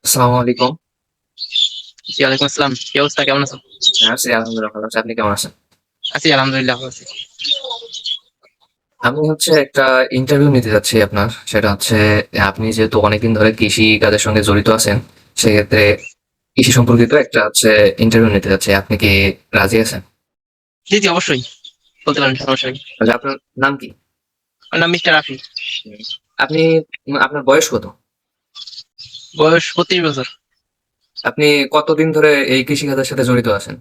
আসসালামু আলাইকুম। জি, ওয়ালাইকুম আসসালাম। কি অবস্থা? কেমন আছো? আছি আলহামদুলিল্লাহ ভালো আছি। আপনি কেমন আছেন? আছি আলহামদুলিল্লাহ ভালো আছি। আমি একটা ইন্টারভিউ নিতে যাচ্ছি আপনার। সেটা হচ্ছে আপনি যেহেতু অনেকদিন ধরে কৃষি কাজের সঙ্গে জড়িত আছেন, সেক্ষেত্রে কৃষি সম্পর্কিত একটা ইন্টারভিউ নিতে যাচ্ছি। আপনি কি রাজি আছেন? জি, জি অবশ্যই। বলতে পারেন সমস্যা নেই। তাহলে আপনার নাম কি? আমার নাম মিস্টার রাফি। হুম। আপনি আপনার বয়স কত? বয়স ৩২ বছর। আপনি কতদিন ধরে এই কৃষি কাজের সাথে জড়িত আছেন?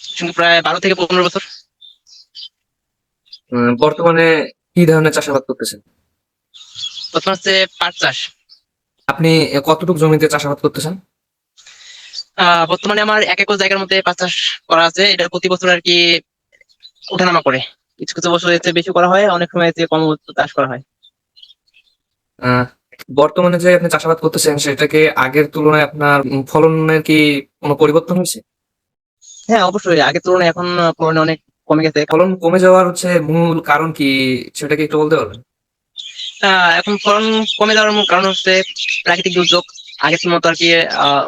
সঙ্গে প্রায় ১২ থেকে ১৫ বছর। বর্তমানে কি ধরনের চাষাবাদ করতেছেন? প্রথম হচ্ছে পাট চাষ। আপনি কতটুকু জমিতে চাষাবাদ করতেছেন? বর্তমানে আমার ১ একর জায়গার মধ্যে পাট চাষ করা আছে। এটা প্রতি বছর আরকি ওঠানামা করে। কিছু, কিছু বছর এর চেয়ে বেশি করা হয়, অনেক সময় এর চেয়ে কমও চাষ করা হয়। আহ, বর্তমানে যে আপনি চাষাবাদ করতেছেন সেটাকে আগের তুলনায় আপনার ফলনের কি কোনো পরিবর্তন হয়েছে? হ্যাঁ, অবশ্যই আগের তুলনায় এখন ফলন অনেক কমে গেছে। ফলন কমে যাওয়ার মূল কারণ কি, সেটা কি একটু বলতে পারবেন? এখন ফলন কমে যাওয়ার মূল কারণ হচ্ছে প্রাকৃতিক দুর্যোগ। আগের মতো আরকি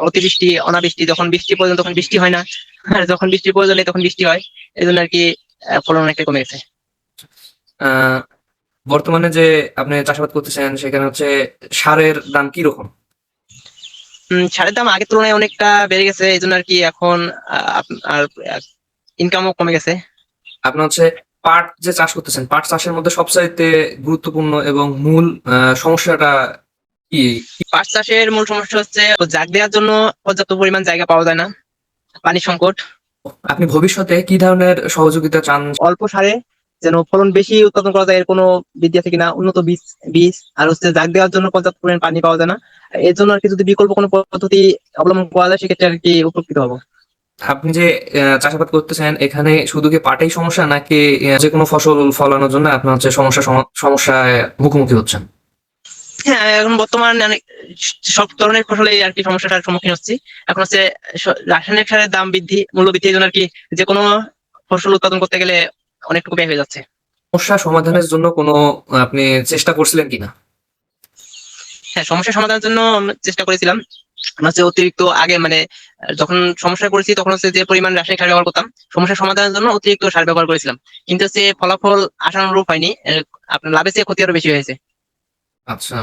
অতিবৃষ্টি, অনাবৃষ্টি, যখন বৃষ্টির প্রয়োজন তখন বৃষ্টি হয় না। আর যখন বৃষ্টির প্রয়োজন নেই তখন বৃষ্টি হয়। এজন্য আরকি ফলন অনেকটাই কমে গেছে। আহ, বর্তমানে যে আপনি চাষাবাদ করতেছেন সেখানে সারের দাম কি রকম? সারের দাম আগের তুলনায় অনেকটা বেড়ে গেছে। এজন্য আরকি এখন আর ইনকামও কমে গেছে। আপনি পাট যে চাষ করতেছেন, পাট চাষের মধ্যে সবচাইতে গুরুত্বপূর্ণ এবং মূল সমস্যাটা কি? পাট চাষের মূল সমস্যা হচ্ছে জাগ দেওয়ার জন্য পর্যাপ্ত পরিমাণ জায়গা পাওয়া যায় না। পানির সংকট। আপনি ভবিষ্যতে কি ধরনের সহযোগিতা চান? অল্প সারে যেন ফলন বেশি উৎপাদন করা যায় এর কোনো বীজ আছে কিনা, উন্নত বীজ বীজ আর হচ্ছে জাগ দেওয়ার জন্য পর্যাপ্ত পরিমাণ পানি পাওয়া যায় না। এর জন্য আরকি যদি বিকল্প কোনো পদ্ধতি অবলম্বন করা যায় সেক্ষেত্রে আরকি উপকৃত হবো। আপনি যে চাষাবাদ করতেছেন এখানে শুধু কি পাটেই সমস্যা, নাকি যে কোনো ফসল ফলানোর জন্য আপনার সমস্যায় মুখোমুখি হচ্ছেন? হ্যাঁ, এখন বর্তমান সব ধরনের ফসলেই আরকি সমস্যাটার সম্মুখীন হচ্ছি। এখন হচ্ছে রাসায়নিক সারের দাম বৃদ্ধি, মূল্য বৃদ্ধি, এজন্য আরকি যেকোনো ফসল উৎপাদন করতে গেলে অনেকটুকু ব্যয় হয়ে যাচ্ছে। সমস্যা সমাধানের জন্য কোনো আপনি চেষ্টা করছিলেন কিনা? হ্যাঁ, সমস্যার সমাধানের জন্য আমরা চেষ্টা করেছিলাম। আমরা হচ্ছে অতিরিক্ত আগে মানে যখন সমস্যায় পড়েছি তখন হচ্ছে যে পরিমাণ রাসায়নিক সার ব্যবহার করতাম, সমস্যার সমাধানের জন্য অতিরিক্ত সার ব্যবহার করেছিলাম। কিন্তু হচ্ছে ফলাফল আশানুরূপ হয়নি। আপনার লাভের চেয়ে ক্ষতি আরো বেশি হয়েছে। আচ্ছা।